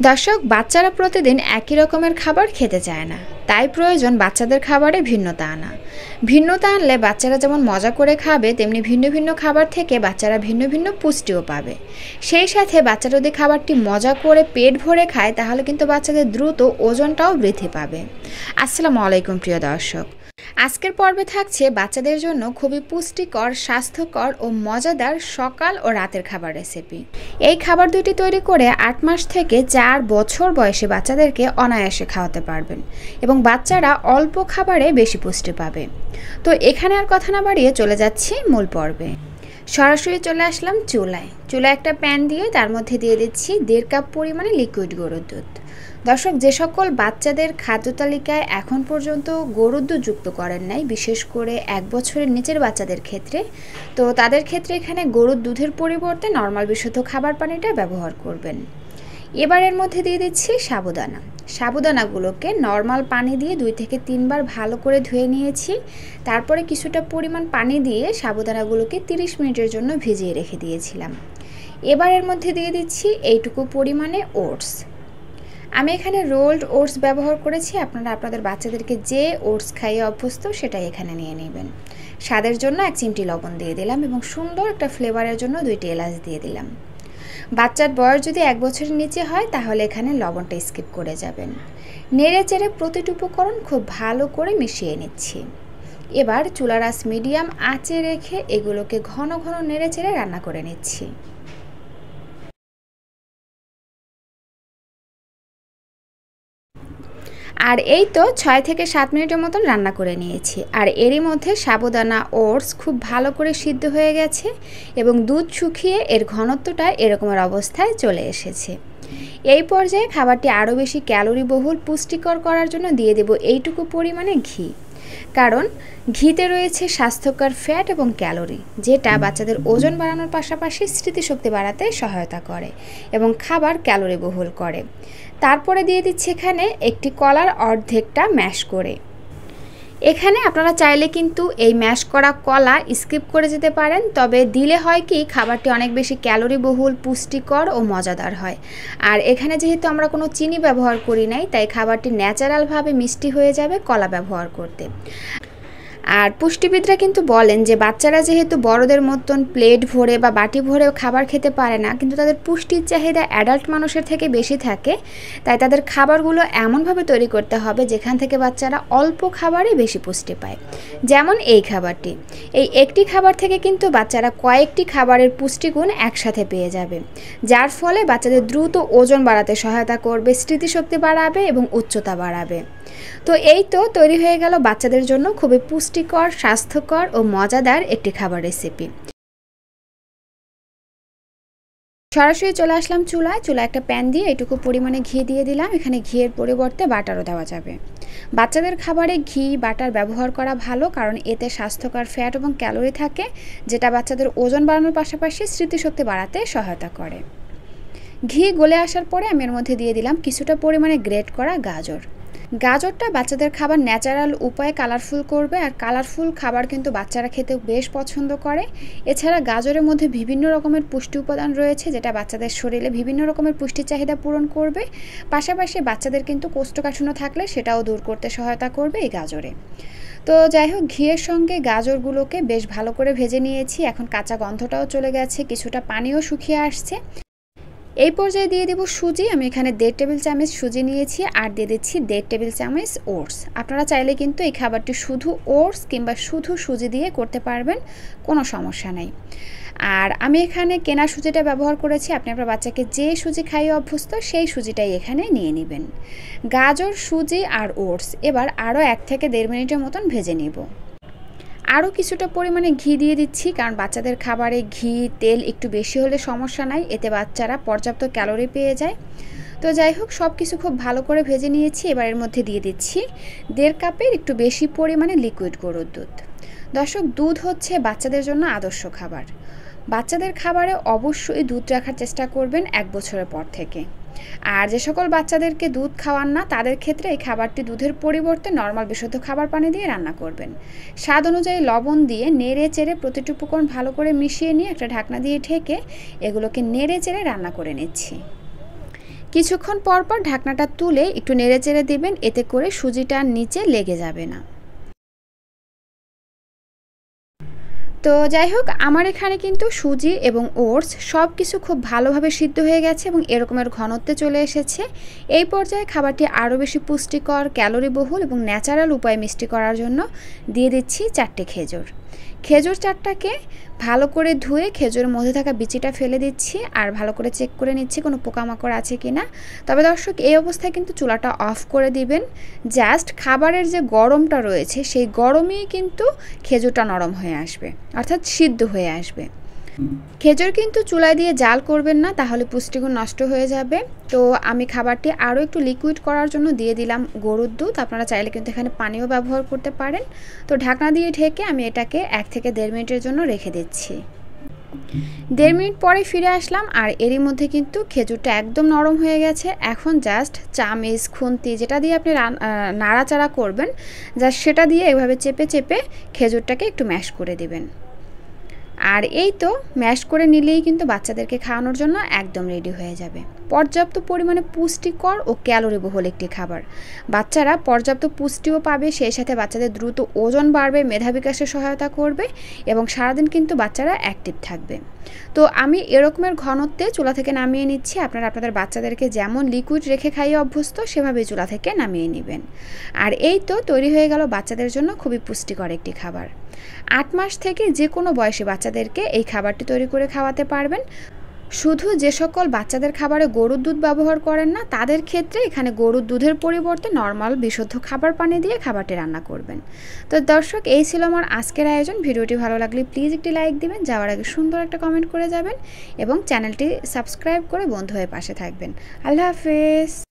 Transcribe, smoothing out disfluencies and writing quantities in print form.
দর্শক, বাচ্চারা প্রতিদিন একই রকমের খাবার খেতে চায় না। তাই প্রয়োজন বাচ্চাদের খাবারে ভিন্নতা আনা। ভিন্নতা আনলে বাচ্চারা যেমন মজা করে খাবে, তেমনি ভিন্ন ভিন্ন খাবার থেকে বাচ্চারা ভিন্ন ভিন্ন পুষ্টিও পাবে। সেই সাথে বাচ্চারা যদি খাবারটি মজা করে পেট ভরে খায়, তাহলে কিন্তু বাচ্চাদের দ্রুত ওজনটাও বৃদ্ধি পাবে। আসসালামু আলাইকুম প্রিয় দর্শক, আজকের পর্বে থাকছে বাচ্চাদের জন্য খুবই পুষ্টিকর, স্বাস্থ্যকর ও মজাদার সকাল ও রাতের খাবার রেসিপি। এই খাবার দুটি তৈরি করে 8 মাস থেকে 4 বছর বয়সী বাচ্চাদেরকে অনায়াসে খাওয়াতে পারবেন এবং বাচ্চারা অল্প খাবারে বেশি পুষ্টি পাবে। তো এখানে আর কথা না বাড়িয়ে চলে যাচ্ছি মূল পর্বে। সরাসরি চলে আসলাম চুলায় একটা প্যান দিয়ে তার মধ্যে দিয়ে দিচ্ছি 1.5 কাপ পরিমাণে লিকুইড গরুর দুধ। দর্শক, যে সকল বাচ্চাদের খাদ্য তালিকায় এখন পর্যন্ত গরুর দুধ যুক্ত করেন নাই, বিশেষ করে 1 বছরের নিচের বাচ্চাদের ক্ষেত্রে, তো তাদের ক্ষেত্রে এখানে গরুর দুধের পরিবর্তে নর্মাল বিশুদ্ধ খাবার পানিটা ব্যবহার করবেন। এবার এর মধ্যে দিয়ে দিচ্ছি সাবুদানাগুলোকে নর্মাল পানি দিয়ে 2 থেকে 3 বার ভালো করে ধুয়ে নিয়েছি। তারপরে কিছুটা পরিমাণ পানি দিয়ে সাবুদানাগুলোকে 30 মিনিটের জন্য ভিজিয়ে রেখে দিয়েছিলাম। এবার এর মধ্যে দিয়ে দিচ্ছি এইটুকু পরিমাণে ওটস। আমি এখানে রোলড ওটস ব্যবহার করেছি। আপনারা আপনাদের বাচ্চাদেরকে যে ওটস খাইয়ে অভ্যস্ত সেটাই এখানে নিয়ে নেবেন। স্বাদের জন্য 1 চিমটি লবণ দিয়ে দিলাম এবং সুন্দর একটা ফ্লেভারের জন্য 2টি এলাচ দিয়ে দিলাম। বাচ্চার বয়স যদি 1 বছরের নিচে হয়, তাহলে এখানে লবণটা স্কিপ করে যাবেন। নেড়ে চেড়ে প্রতিটি উপকরণ খুব ভালো করে মিশিয়ে নিচ্ছি। এবার চুলার আঁচ মিডিয়াম আঁচে রেখে এগুলোকে ঘন ঘন নেড়ে চেড়ে রান্না করে নিচ্ছি। আর এই তো 6 থেকে 7 মিনিটের মতন রান্না করে নিয়েছি। আর এরই মধ্যে সাবুদানা ওটস খুব ভালো করে সিদ্ধ হয়ে গেছে এবং দুধ শুকিয়ে এর ঘনত্বটা এরকমের অবস্থায় চলে এসেছে। এই পর্যায়ে খাবারটি আরও বেশি ক্যালোরি বহুল, পুষ্টিকর করার জন্য দিয়ে দেব এইটুকু পরিমাণে ঘি। কারণ ঘিতে রয়েছে স্বাস্থ্যকর ফ্যাট এবং ক্যালোরি, যেটা বাচ্চাদের ওজন বাড়ানোর পাশাপাশি স্মৃতিশক্তি বাড়াতে সহায়তা করে এবং খাবার ক্যালোরি বহুল করে। তারপরে দিয়ে দিচ্ছি এখানে একটি কলার অর্ধেকটা ম্যাশ করে। এখানে আপনারা চাইলে কিন্তু এই ম্যাশ করা কলা স্কিপ করে যেতে পারেন, তবে দিলে হয় কি, খাবারটি অনেক বেশি ক্যালোরি বহুল, পুষ্টিকর ও মজাদার হয়। আর এখানে যেহেতু আমরা কোনো চিনি ব্যবহার করি নাই, তাই খাবারটি ন্যাচারালভাবে মিষ্টি হয়ে যাবে কলা ব্যবহার করতে। আর পুষ্টিবিদরা কিন্তু বলেন যে বাচ্চারা যেহেতু বড়দের মতন প্লেট ভরে বা বাটি ভরে খাবার খেতে পারে না, কিন্তু তাদের পুষ্টির চাহিদা অ্যাডাল্ট মানুষের থেকে বেশি থাকে, তাই তাদের খাবারগুলো এমনভাবে তৈরি করতে হবে যেখান থেকে বাচ্চারা অল্প খাবারে বেশি পুষ্টি পায়। যেমন এই খাবারটি, এই একটি খাবার থেকে কিন্তু বাচ্চারা কয়েকটি খাবারের পুষ্টিগুণ একসাথে পেয়ে যাবে, যার ফলে বাচ্চাদের দ্রুত ওজন বাড়াতে সহায়তা করবে, স্মৃতিশক্তি বাড়াবে এবং উচ্চতা বাড়াবে। তো এই তো তৈরি হয়ে গেল বাচ্চাদের জন্য খুবই পুষ্টিকর, স্বাস্থ্যকর ও মজাদার একটি খাবার রেসিপি। সরাসরি চলে আসলাম চুলায় একটা প্যান দিয়ে এইটুকু পরিমাণে ঘি দিয়ে দিলাম। এখানে ঘিয়ের পরিবর্তে বাটারও দেওয়া যাবে। বাচ্চাদের খাবারে ঘি, বাটার ব্যবহার করা ভালো, কারণ এতে স্বাস্থ্যকর ফ্যাট এবং ক্যালোরি থাকে, যেটা বাচ্চাদের ওজন বাড়ানোর পাশাপাশি স্মৃতিশক্তি বাড়াতে সহায়তা করে। ঘি গলে আসার পরে আমি এর মধ্যে দিয়ে দিলাম কিছুটা পরিমাণে গ্রেট করা গাজরটা বাচ্চাদের খাবার ন্যাচারাল উপায়ে কালারফুল করবে, আর কালারফুল খাবার কিন্তু বাচ্চারা খেতে বেশ পছন্দ করে। এছাড়া গাজরের মধ্যে বিভিন্ন রকমের পুষ্টি উপাদান রয়েছে, যেটা বাচ্চাদের শরীরে বিভিন্ন রকমের পুষ্টির চাহিদা পূরণ করবে। পাশাপাশি বাচ্চাদের কিন্তু কোষ্ঠকাঠিন্য থাকলে সেটাও দূর করতে সহায়তা করবে এই গাজরে। তো যাই হোক, ঘিয়ের সঙ্গে গাজরগুলোকে বেশ ভালো করে ভেজে নিয়েছি। এখন কাঁচা গন্ধটাও চলে গেছে, কিছুটা পানিও শুকিয়ে আসছে। এই পর্যায়ে দিয়ে দেব সুজি। আমি এখানে 1.5 টেবিল চামচ সুজি নিয়েছি আর দিয়ে দিচ্ছি 1.5 টেবিল চামচ ওটস। আপনারা চাইলে কিন্তু এই খাবারটি শুধু ওটস কিংবা শুধু সুজি দিয়ে করতে পারবেন, কোনো সমস্যা নেই। আর আমি এখানে কেনা সুজিটা ব্যবহার করেছি। আপনি আপনার বাচ্চাকে যে সুজি খাইয়ে অভ্যস্ত সেই সুজিটাই এখানে নিয়ে নেবেন। গাজর, সুজি আর ওটস এবার আরও 1 থেকে 1.5 মিনিটের মতন ভেজে নেব। আরও কিছুটা পরিমাণে ঘি দিয়ে দিচ্ছি, কারণ বাচ্চাদের খাবারে ঘি, তেল একটু বেশি হলে সমস্যা নাই, এতে বাচ্চারা পর্যাপ্ত ক্যালোরি পেয়ে যায়। তো যাই হোক, সব কিছু খুব ভালো করে ভেজে নিয়েছি। এবার এর মধ্যে দিয়ে দিচ্ছি 1.5 কাপের একটু বেশি পরিমাণে লিকুইড গরুর দুধ। দর্শক, দুধ হচ্ছে বাচ্চাদের জন্য আদর্শ খাবার। বাচ্চাদের খাবারে অবশ্যই দুধ রাখার চেষ্টা করবেন 1 বছরের পর থেকে। আর যে সকল বাচ্চাদেরকে দুধ খাওয়ান না, তাদের ক্ষেত্রে এই খাবারটি দুধের পরিবর্তে নর্মাল বিশুদ্ধ খাবার পানি দিয়ে রান্না করবেন। স্বাদ অনুযায়ী লবণ দিয়ে নেড়ে চেড়ে প্রতিটি উপকরণ ভালো করে মিশিয়ে নিয়ে একটা ঢাকনা দিয়ে ঢেকে এগুলোকে নেড়ে চেড়ে রান্না করে নিচ্ছি। কিছুক্ষণ পর পর ঢাকনাটা তুলে একটু নেড়েচেড়ে দিবেন, এতে করে সুজিটা নিচে লেগে যাবে না। তো যাই হোক, আমার এখানে কিন্তু সুজি এবং ওটস সব কিছু খুব ভালোভাবে সিদ্ধ হয়ে গেছে এবং এরকমের ঘনত্বে চলে এসেছে। এই পর্যায়ে খাবারটি আরও বেশি পুষ্টিকর, ক্যালোরিবহুল এবং ন্যাচারাল উপায়ে মিষ্টি করার জন্য দিয়ে দিচ্ছি 4টে খেজুর। খেজুর 4টাকে ভালো করে ধুয়ে খেজুরের মধ্যে থাকা বিচিটা ফেলে দিচ্ছি আর ভালো করে চেক করে নিচ্ছি কোনো পোকামাকড় আছে কি না। তবে দর্শক, এই অবস্থায় কিন্তু চুলাটা অফ করে দিবেন। জাস্ট খাবারের যে গরমটা রয়েছে সেই গরমেই কিন্তু খেজুরটা নরম হয়ে আসবে, অর্থাৎ সিদ্ধ হয়ে আসবে। খেজুর কিন্তু চুলায় দিয়ে জাল করবেন না, তাহলে পুষ্টিগুণ নষ্ট হয়ে যাবে। তো আমি খাবারটি আরও একটু লিকুইড করার জন্য দিয়ে দিলাম গরুর দুধ। আপনারা চাইলে কিন্তু এখানে পানিও ব্যবহার করতে পারেন। তো ঢাকনা দিয়ে ঢেকে আমি এটাকে 1 থেকে 1.5 মিনিটের জন্য রেখে দিচ্ছি। 1.5 মিনিট পরে ফিরে আসলাম আর এরই মধ্যে কিন্তু খেজুরটা একদম নরম হয়ে গেছে। এখন জাস্ট চামিচ, খুন্তি যেটা দিয়ে আপনি নাড়াচাড়া করবেন, জাস্ট সেটা দিয়ে এভাবে চেপে চেপে খেজুরটাকে একটু ম্যাশ করে দিবেন। আর এই তো ম্যাশ করে নিলেই কিন্তু বাচ্চাদেরকে খাওয়ানোর জন্য একদম রেডি হয়ে যাবে। পর্যাপ্ত পরিমাণে পুষ্টিকর ও ক্যালোরিবহুল একটি খাবার। বাচ্চারা পর্যাপ্ত পুষ্টিও পাবে, সেই সাথে বাচ্চাদের দ্রুত ওজন বাড়বে, মেধা বিকাশে সহায়তা করবে এবং সারাদিন কিন্তু বাচ্চারা অ্যাক্টিভ থাকবে। তো আমি এরকমের ঘনত্বে চুলা থেকে নামিয়ে নিচ্ছি। আপনারা আপনাদের বাচ্চাদেরকে যেমন লিকুইড রেখে খাইয়ে অভ্যস্ত সেভাবেই চুলা থেকে নামিয়ে নেবেন। আর এই তো তৈরি হয়ে গেল বাচ্চাদের জন্য খুবই পুষ্টিকর একটি খাবার। 8 মাস থেকে যে কোনো বয়সী বাচ্চাদেরকে এই খাবারটি তৈরি করে খাওয়াতে পারবেন। শুধু যে সকল বাচ্চাদের খাবারে গরুর দুধ ব্যবহার করেন না, তাদের ক্ষেত্রে এখানে গরুর দুধের পরিবর্তে নর্মাল বিশুদ্ধ খাবার পানি দিয়ে খাবারটি রান্না করবেন। তো দর্শক, এই ছিল আমার আজকের আয়োজন। ভিডিওটি ভালো লাগলে প্লিজ একটি লাইক দিবেন, যাওয়ার আগে সুন্দর একটা কমেন্ট করে যাবেন এবং চ্যানেলটি সাবস্ক্রাইব করে বন্ধু হয়ে পাশে থাকবেন। আল্লাহ হাফেজ।